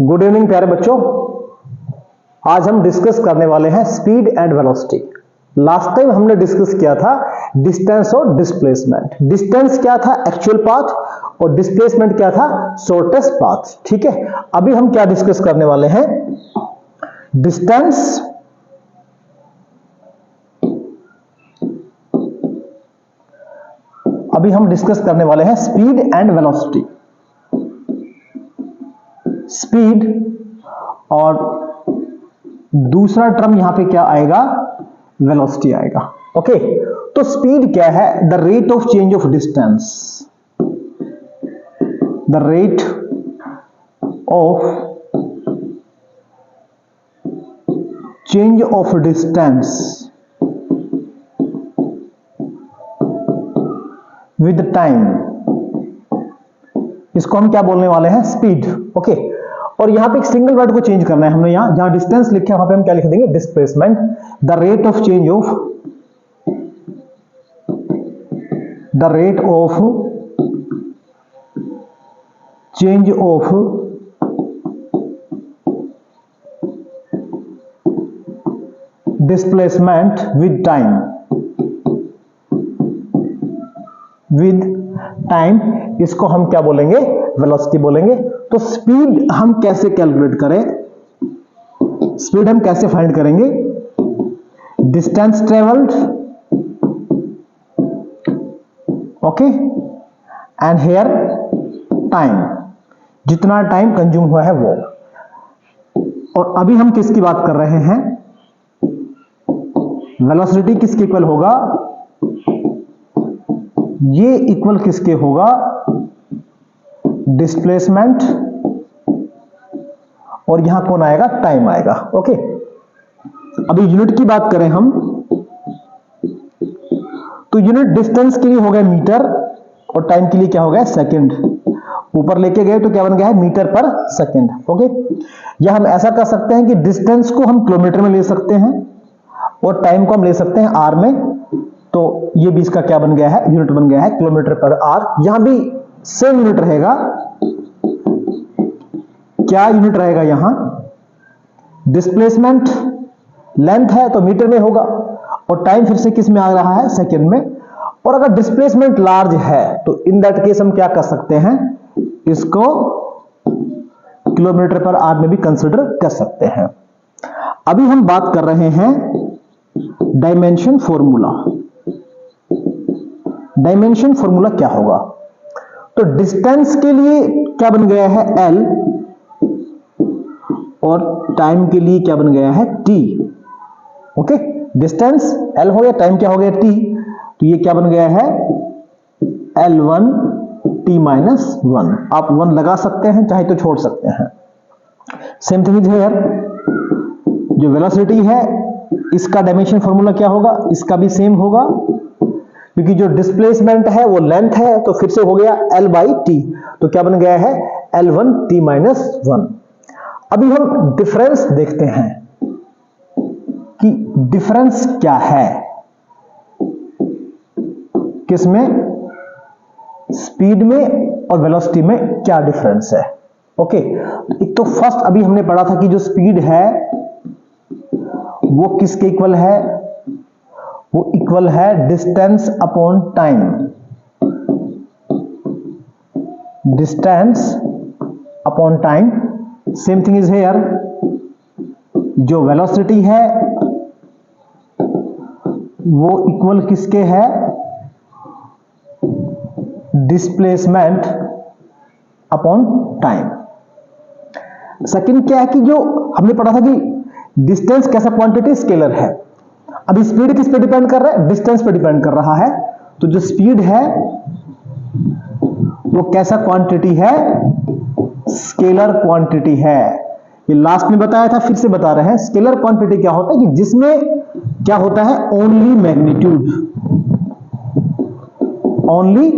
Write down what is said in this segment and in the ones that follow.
Good evening प्यारे बच्चों। आज हम डिस्कस करने वाले हैं speed and velocity. Last time हमने डिस्कस किया था डिस्टेंस और डिस्प्लेसमेंट। डिस्टेंस क्या था? Actual path. और डिस्प्लेसमेंट क्या था? Shortest path. ठीक है, अभी हम क्या डिस्कस करने वाले हैं? डिस्टेंस अभी हम डिस्कस करने वाले हैं स्पीड एंड वेलोसिटी। स्पीड और दूसरा टर्म यहां पे क्या आएगा? वेलोसिटी आएगा। ओके, तो स्पीड क्या है? The rate of change of distance. The rate of change of distance with time, इसको हम क्या बोलने वाले हैं? स्पीड। ओके, और यहां पे एक सिंगल वर्ड को चेंज करना है हमने। यहां जहां डिस्टेंस लिखे हैं वहां पे हम क्या लिख देंगे? Displacement. The rate of change of displacement with time. इसको हम क्या बोलेंगे? वेलोसिटी बोलेंगे। तो स्पीड हम कैसे कैलकुलेट करें? स्पीड हम कैसे फाइंड करेंगे? Distance travelled, okay, and here time, जितना टाइम कंज्यूम हुआ है वो। और अभी हम किसकी बात कर रहे हैं? वेलोसिटी किसके इक्वल होगा? ये इक्वल किसके होगा? डिस्प्लेसमेंट, और यहां कौन आएगा? टाइम आएगा। ओके, अभी यूनिट की बात करें हम, तो यूनिट डिस्टेंस के लिए हो गया मीटर और टाइम के लिए क्या हो गया? सेकंड। ऊपर लेके गए तो क्या बन गया है? मीटर पर सेकंड। ओके, या हम ऐसा कर सकते हैं कि डिस्टेंस को हम किलोमीटर में ले सकते हैं और टाइम को हम ले सकते हैं आर में। तो ये भी इसका क्या बन गया है? यूनिट बन गया है किलोमीटर पर आर। यहां भी सेम यूनिट रहेगा। क्या यूनिट रहेगा यहां? डिस्प्लेसमेंट लेंथ है तो मीटर में होगा, और टाइम फिर से किस में आ रहा है? सेकंड में। और अगर डिस्प्लेसमेंट लार्ज है तो इन दैट केस हम क्या कर सकते हैं? इसको किलोमीटर पर आर में भी कंसीडर कर सकते हैं। अभी हम बात कर रहे हैं डायमेंशन फॉर्मूला। डायमेंशन फॉर्मूला क्या होगा? तो डिस्टेंस के लिए क्या बन गया है? L, और टाइम के लिए क्या बन गया है? T। ओके, डिस्टेंस L हो गया, टाइम क्या हो गया? T। तो ये क्या बन गया है? L1 T minus 1। आप 1 लगा सकते हैं, चाहे तो छोड़ सकते हैं। Same thing is here. जो वेलोसिटी है इसका डायमेंशन फॉर्मूला क्या होगा? इसका भी सेम होगा, क्योंकि जो डिस्प्लेसमेंट है वो लेंथ है, तो फिर से हो गया L बाई T। तो क्या बन गया है? L1 T minus 1। अभी हम डिफरेंस देखते हैं कि डिफरेंस क्या है किसमें? स्पीड में और वेलोसिटी में क्या डिफरेंस है। ओके, एक तो फर्स्ट अभी हमने पढ़ा था कि जो स्पीड है वो किसके इक्वल है? वो इक्वल है distance upon time. Distance upon time. Same thing is here. जो वेलोसिटी है वो इक्वल किसके है? Displacement upon time. सेकंड क्या है कि जो हमने पढ़ा था कि डिस्टेंस कैसा क्वांटिटी? स्केलर है। अभी स्पीड किस पे डिपेंड कर रहा है? डिस्टेंस पे डिपेंड कर रहा है। तो जो स्पीड है वो कैसा क्वांटिटी है? स्केलर क्वांटिटी है। ये लास्ट में बताया था, फिर से बता रहे हैं। स्केलर क्वांटिटी क्या होता है कि जिसमें क्या होता है? Only magnitude. Only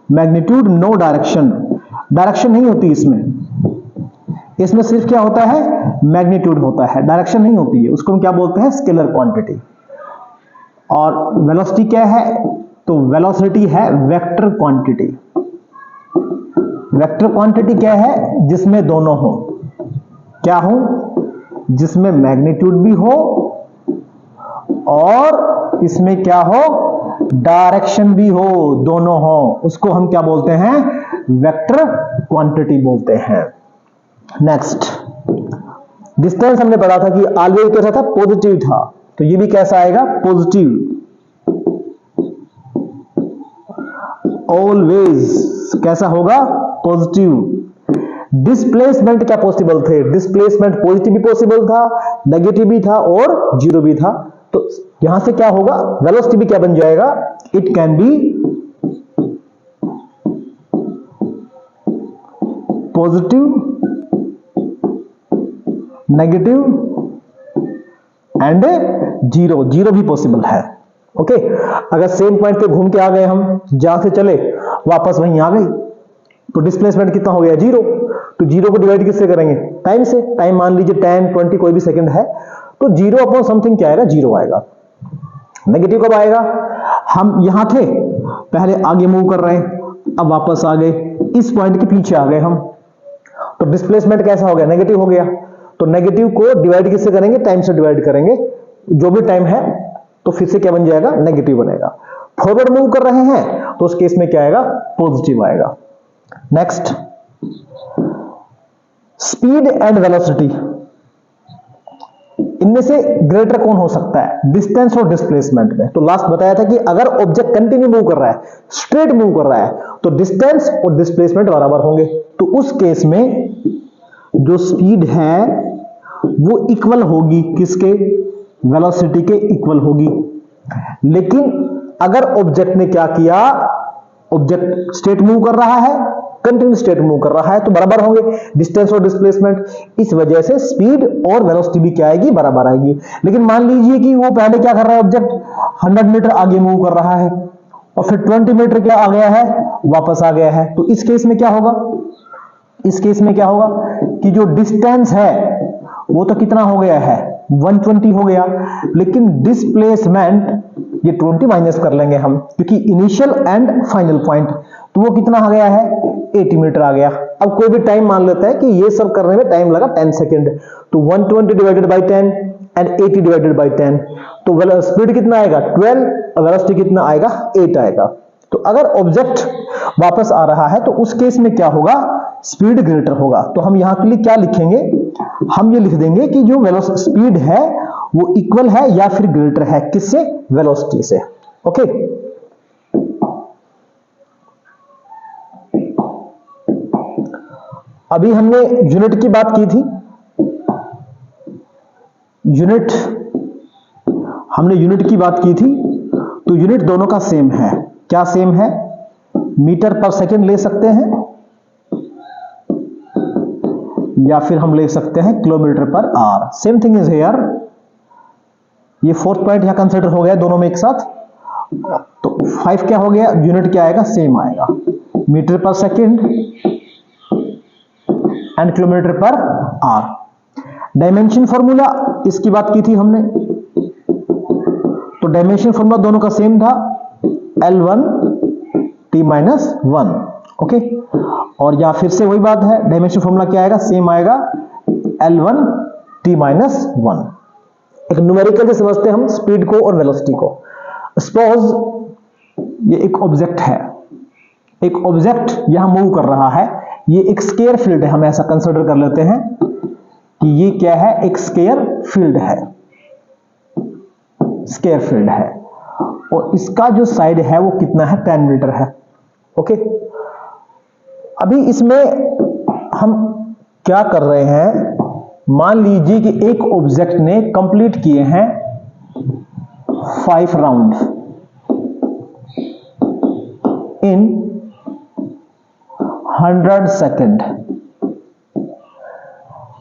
magnitude, no direction. Direction नहीं होती इसमें। इसमें सिर्फ क्या होता है? मैग्नीट्यूड होता है, डायरेक्शन नहीं होती है। उसको हम क्या बोलते हैं? Scalar quantity. और वेलोसिटी क्या है? तो वेलोसिटी है वेक्टर क्वांटिटी। वेक्टर क्वांटिटी क्या है? जिसमें दोनों हो। क्या हूं, जिसमें मैग्नीट्यूड भी हो और इसमें क्या हो, डायरेक्शन भी हो, दोनों हो, उसको हम क्या बोलते हैं, वेक्टर क्वांटिटी बोलते हैं। नेक्स्ट, डिस्टेंस हमने पढ़ा था कि ऑलवेज कैसा था, पॉजिटिव था, तो ये भी कैसा आएगा, पॉजिटिव। ऑलवेज कैसा होगा, पॉजिटिव। डिस्प्लेसमेंट क्या पॉसिबल थे, डिस्प्लेसमेंट पॉजिटिव भी पॉसिबल था, नेगेटिव भी था और जीरो भी था। तो यहां से क्या होगा, वेलोसिटी भी क्या बन जाएगा, it can be positive, negative and zero, zero भी पॉसिबल है। ओके, अगर सेम पॉइंट पे घूम के आ गए हम, जहां से चले वापस वहीं आ गए, तो डिस्प्लेसमेंट कितना हो गया, जीरो। तो जीरो को डिवाइड किससे करेंगे, टाइम से। टाइम मान लीजिए 10, 20 कोई भी सेकंड है, तो जीरो अपॉन समथिंग क्या आएगा, जीरो आएगा। नेगेटिव कब आएगा, हम यहां थे, पहले आगे मूव कर रहे हैं, अब वापस आ गए, इस पॉइंट के पीछे आ गए हम, तो डिस्प्लेसमेंट कैसा हो गया, नेगेटिव हो गया। तो नेगेटिव को डिवाइड किससे करेंगे, टाइम से डिवाइड करेंगे, जो भी टाइम है, तो फिर से क्या बन जाएगा, नेगेटिव बनेगा। फॉरवर्ड मूव कर रहे हैं तो उस केस में क्या आएगा, पॉजिटिव आएगा। नेक्स्ट, स्पीड एंड वेलोसिटी, इनमें से ग्रेटर कौन हो सकता है, डिस्टेंस और डिस्प्लेसमेंट में। तो लास्ट बताया था कि अगर ऑब्जेक्ट कंटिन्यू मूव कर रहा है, स्ट्रेट मूव कर रहा है, तो डिस्टेंस और डिस्प्लेसमेंट बराबर होंगे। तो उस केस में जो स्पीड है वो इक्वल होगी किसके, वेलोसिटी के इक्वल होगी। लेकिन अगर ऑब्जेक्ट ने क्या किया, ऑब्जेक्ट स्ट्रेट मूव कर रहा है, कंटिन्यू स्ट्रेट मूव कर रहा है, तो बराबर होंगे डिस्टेंस और डिस्प्लेसमेंट। इस वजह से स्पीड और वेलोसिटी भी क्या आएगी, बराबर आएगी। लेकिन मान लीजिए कि वो पहले क्या कर रहा है, ऑब्जेक्ट 100 मीटर आगे मूव कर रहा है और फिर 20 मीटर क्या आ गया है, वापस आ गया है। तो इस केस में क्या होगा, इस केस में क्या होगा कि जो डिस्टेंस है वो तो कितना हो गया है, 120 हो गया, लेकिन डिस्प्लेसमेंट ये 20 माइनस कर लेंगे हम, क्योंकि इनिशियल एंड फाइनल पॉइंट, तो वो कितना आ गया है, 80 मीटर आ गया। अब कोई भी टाइम मान लेता है कि ये सब करने में टाइम लगा 10 सेकेंड, तो 120 divided by 10 and 80 divided by 10, तो स्पीड कितना आएगा, 12, और वेलोसिटी कितना आएगा, 8 आएगा। तो अगर ऑब्जेक्ट वापस आ रहा है तो उस केस में क्या होगा, स्पीड ग्रेटर होगा। तो हम यहां के लिए क्या लिखेंगे, हम ये लिख देंगे कि जो वेलोसिटी स्पीड है वो इक्वल है या फिर ग्रेटर है किससे, वेलोसिटी से। ओके, अभी हमने यूनिट की बात की थी, यूनिट, हमने यूनिट की बात की थी, तो यूनिट दोनों का सेम है। क्या सेम है, मीटर पर सेकंड ले सकते हैं या फिर हम ले सकते हैं kilometre per hour. Same thing is here, ये फोर्थ पॉइंट यहां कंसीडर हो गया दोनों में एक साथ। तो 5 क्या हो गया, यूनिट क्या आएगा, सेम आएगा, मीटर पर second and kilometre per hour. Dimension formula इसकी बात की थी हमने, तो डायमेंशन फॉर्मूला दोनों का सेम था, L1 T-1। ओके, और या फिर से वही बात है, डायमेंशन फॉर्मूला क्या आएगा, सेम आएगा, L1 T-1। एक न्यूमेरिकल से समझते हैं हम स्पीड को और वेलोसिटी को। सपोज ये एक ऑब्जेक्ट है, एक ऑब्जेक्ट यहां मूव कर रहा है, ये एक स्केयर फील्ड है, हम ऐसा कंसीडर कर लेते हैं कि ये क्या है, एक स्केयर फील्ड है, स्केयर फील्ड है, और इसका जो साइड है वो कितना है, 10 मीटर है। ओके, अभी इसमें हम क्या कर रहे हैं, मान लीजिए कि एक ऑब्जेक्ट ने कंप्लीट किए हैं 5 राउंड इन 100 सेकेंड,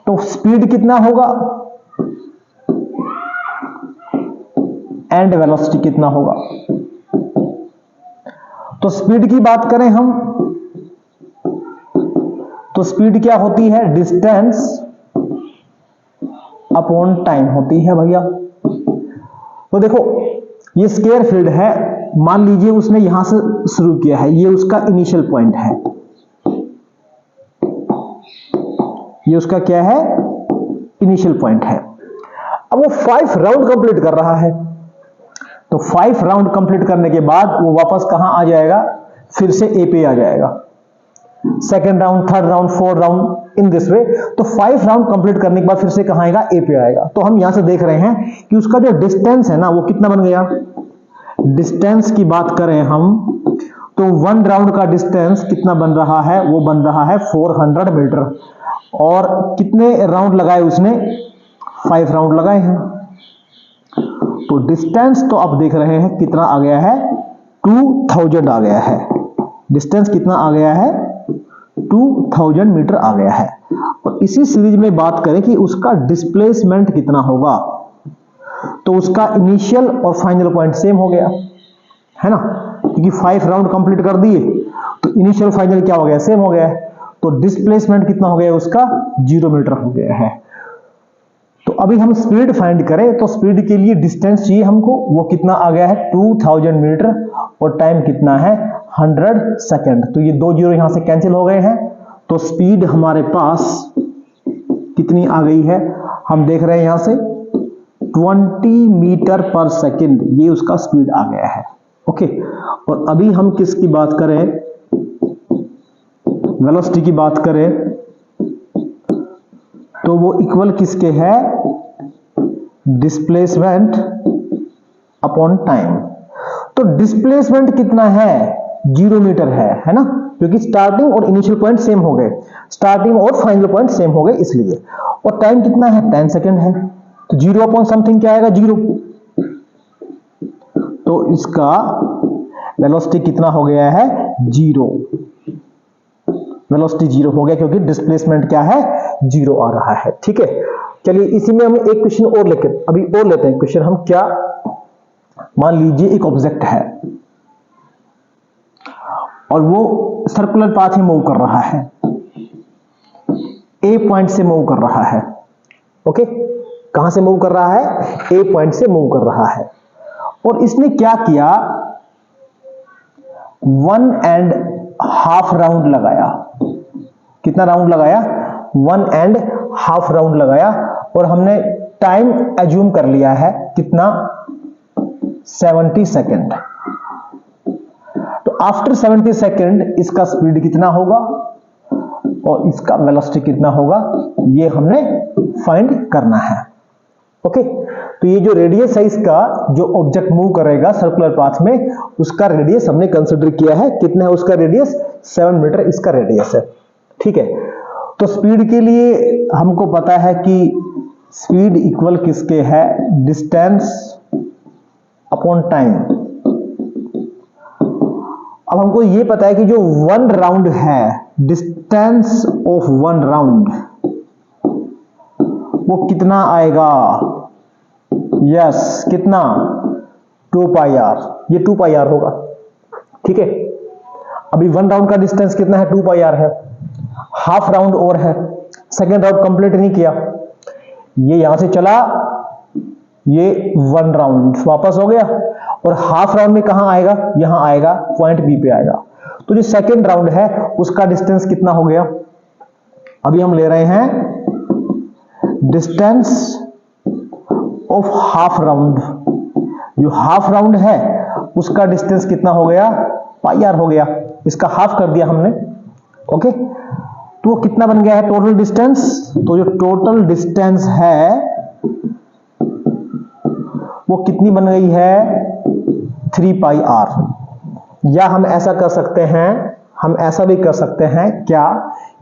तो स्पीड कितना होगा एंड वेलोसिटी कितना होगा। तो स्पीड की बात करें हम, तो स्पीड क्या होती है, डिस्टेंस अपॉन टाइम होती है भैया। तो देखो ये स्केयर फील्ड है, मान लीजिए उसने यहां से शुरू किया है, ये उसका इनिशियल पॉइंट है, ये उसका क्या है, इनिशियल पॉइंट है। अब वो 5 राउंड कंप्लीट कर रहा है, तो 5 राउंड कंप्लीट करने के बाद वो वापस कहां आ जाएगा, फिर से ए पे आ जाएगा। Second round, third round, fourth round, in this way. तो 5 राउंड कंप्लीट करने के बाद फिर से कहां आएगा, ए पे आएगा। तो हम यहां से देख रहे हैं कि उसका जो डिस्टेंस है ना वो कितना बन गया। डिस्टेंस की बात करें हम तो 1 राउंड का डिस्टेंस कितना बन रहा है, वो बन रहा है 400 मीटर। और कितने राउंड लगाए उसने, 5 राउंड लगाए हैं। तो डिस्टेंस तो आप देख रहे हैं कितना आ गया है, 2000 आ गया है। डिस्टेंस कितना आ गया है, 2000 मीटर आ गया है। और इसी सीरीज में बात करें कि उसका डिस्प्लेसमेंट कितना होगा, तो उसका इनिशियल और फाइनल पॉइंट सेम हो गया है ना, क्योंकि 5 राउंड कंप्लीट कर दिए तो इनिशियल फाइनल क्या हो गया, सेम हो गया है। तो डिस्प्लेसमेंट कितना हो गया उसका, 0 मीटर हो गया है। तो अभी हम स्पीड फाइंड करें तो स्पीड के लिए डिस्टेंस चाहिए हमको, वो कितना आ गया है 2000 मीटर, और टाइम कितना है 100 सेकेंड। तो ये 2 जीरो यहां से कैंसिल हो गए हैं। तो स्पीड हमारे पास कितनी आ गई है, हम देख रहे हैं यहां से 20 मीटर पर सेकेंड, ये उसका स्पीड आ गया है। ओके, और अभी हम किसकी बात करें, वेलोसिटी की बात करें, तो वो इक्वल किसके है, डिस्प्लेसमेंट अपॉन टाइम। तो डिस्प्लेसमेंट कितना है, 0 मीटर है ना, क्योंकि स्टार्टिंग और इनिशियल पॉइंट सेम हो गए, स्टार्टिंग और फाइनल पॉइंट सेम हो गए इसलिए। और टाइम कितना है, 10 सेकेंड है। तो 0 अपॉन समथिंग क्या आएगा, 0। तो इसका वेलोसिटी कितना हो गया है, 0। वेलोसिटी 0 हो गया क्योंकि डिस्प्लेसमेंट क्या है, 0 आ रहा है। ठीक है, चलिए इसी में हम एक क्वेश्चन और लेते हैं क्वेश्चन हम क्या, मान लीजिए एक ऑब्जेक्ट है और वो सर्कुलर पाथ में मूव कर रहा है, ए पॉइंट से मूव कर रहा है। ओके, कहां से मूव कर रहा है, ए पॉइंट से मूव कर रहा है। और इसने क्या किया, 1.5 राउंड लगाया। कितना राउंड लगाया, 1.5 राउंड लगाया। और हमने टाइम एज्यूम कर लिया है कितना, 70 सेकेंड। तो आफ्टर 70 सेकेंड इसका स्पीड कितना होगा और इसका वेलोसिटी कितना होगा, ये हमने फाइंड करना है। ओके, तो ये जो रेडियस है इसका, जो ऑब्जेक्ट मूव करेगा सर्कुलर पाथ में, उसका रेडियस हमने कंसीडर किया है। कितना है उसका रेडियस, 7 मीटर इसका रेडियस है। ठीक है, तो स्पीड के लिए हमको पता है कि स्पीड इक्वल किसके है, डिस्टेंस अपॉन टाइम। अब हमको ये पता है कि जो 1 राउंड है, डिस्टेंस ऑफ 1 राउंड वो कितना आएगा, यस कितना, 2 पाई आर। ये 2 पाई आर होगा। ठीक है, अभी 1 राउंड का डिस्टेंस कितना है, 2 पाई आर है। हाफ राउंड और है, सेकेंड राउंड कंप्लीट नहीं किया, ये यहां से चला, ये 1 राउंड वापस हो गया। और हाफ राउंड में कहां आएगा, यहां आएगा, पॉइंट बी पे आएगा। तो जो सेकेंड राउंड है उसका डिस्टेंस कितना हो गया, अभी हम ले रहे हैं डिस्टेंस ऑफ हाफ राउंड। जो हाफ राउंड है उसका डिस्टेंस कितना हो गया, पाई आर हो गया। इसका हाफ कर दिया हमने। ओके, तो वो कितना बन गया है टोटल डिस्टेंस। तो जो टोटल डिस्टेंस है वो कितनी बन गई है, 3 पाई आर। या हम ऐसा कर सकते हैं, हम ऐसा भी कर सकते हैं क्या,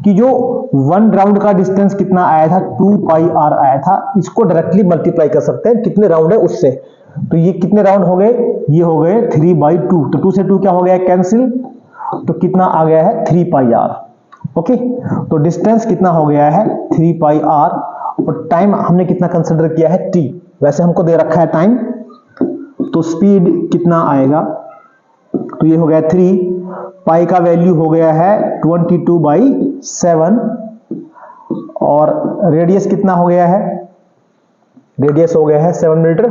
कि जो 1 राउंड का डिस्टेंस कितना आया था, 2 पाई आर आया था, इसको डायरेक्टली मल्टीप्लाई कर सकते हैं कितने राउंड है उससे। तो ये कितने राउंड हो गए, ये हो गए 3/2। तो 2 से 2 क्या हो गया, कैंसिल। तो कितना आ गया है, 3 पाई आर। ओके, तो डिस्टेंस कितना हो गया है, 3 पाई आर। और टाइम हमने कितना कंसिडर किया है, टी। वैसे हमको दे रखा है टाइम, तो स्पीड कितना आएगा, तो ये हो गया 3 पाई का वैल्यू हो गया है 22/7। और रेडियस कितना हो गया है, रेडियस हो गया है 7 मीटर।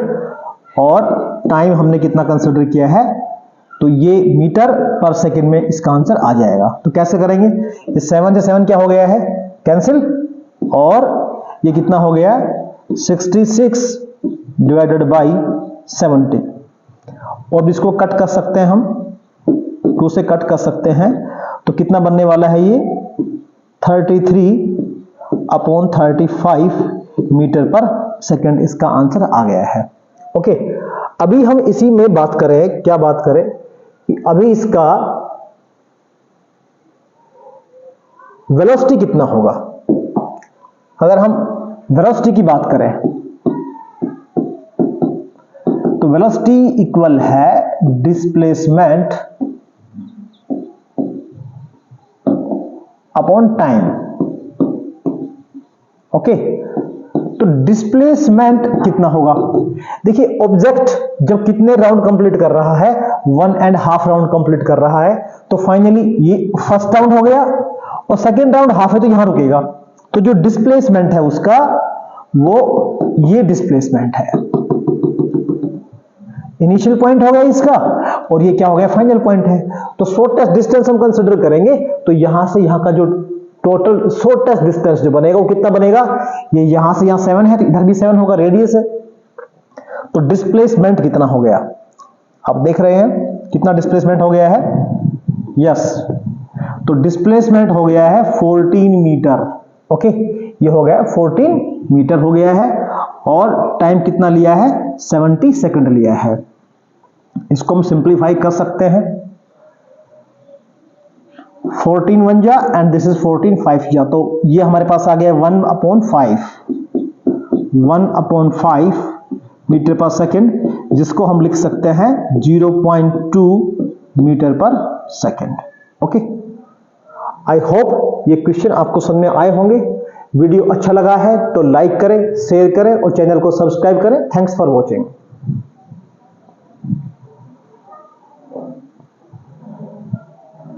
और टाइम हमने कितना कंसिडर किया है, तो ये मीटर पर सेकंड में इसका आंसर आ जाएगा। तो कैसे करेंगे, ये 7 से 7 क्या हो गया है, कैंसिल। और ये कितना हो गया 66 डिवाइडेड बाई 70। और इसको कट कर सकते हैं हम, 2 से कट कर सकते हैं, तो कितना बनने वाला है ये 33/35 मीटर पर सेकंड। इसका आंसर आ गया है। ओके, अभी हम इसी में बात करें, क्या बात करें कि अभी इसका वेलोसिटी कितना होगा। अगर हम वेलोसिटी की बात करें तो वेलोसिटी इक्वल है डिस्प्लेसमेंट अपॉन टाइम। ओके, तो डिस्प्लेसमेंट कितना होगा। देखिए ऑब्जेक्ट जब कितने राउंड कंप्लीट कर रहा है, 1.5 राउंड कंप्लीट कर रहा है, तो फाइनली ये फर्स्ट राउंड हो गया और सेकेंड राउंड हाफ है तो यहां रुकेगा। तो जो डिस्प्लेसमेंट है उसका वो ये डिस्प्लेसमेंट है, इनिशियल पॉइंट हो गया इसका और ये क्या हो गया फाइनल पॉइंट है। तो शॉर्टेस्ट डिस्टेंस हम कंसीडर करेंगे तो यहां से यहां का जो टोटल शॉर्टेस्ट डिस्टेंस जो बनेगा वो कितना बनेगा, ये यहां से यहां 7 है तो इधर भी 7 होगा, रेडियस है। तो डिस्प्लेसमेंट कितना हो गया आप देख रहे हैं, कितना डिस्प्लेसमेंट हो गया है, यस, तो डिस्प्लेसमेंट हो गया है 14 मीटर। ओके, ये हो गया 14 मीटर हो गया है और टाइम कितना लिया है 70 सेकंड लिया है। इसको हम सिंप्लीफाई कर सकते हैं, 14 1 जा एंड दिस इज 14 5 जा, तो ये हमारे पास आ गया 1/5 मीटर पर सेकंड, जिसको हम लिख सकते हैं 0.2 मीटर पर सेकंड। ओके, आई होप ये क्वेश्चन आपको समझ में आए होंगे। वीडियो अच्छा लगा है तो लाइक करें, शेयर करें और चैनल को सब्सक्राइब करें। Thanks for watching.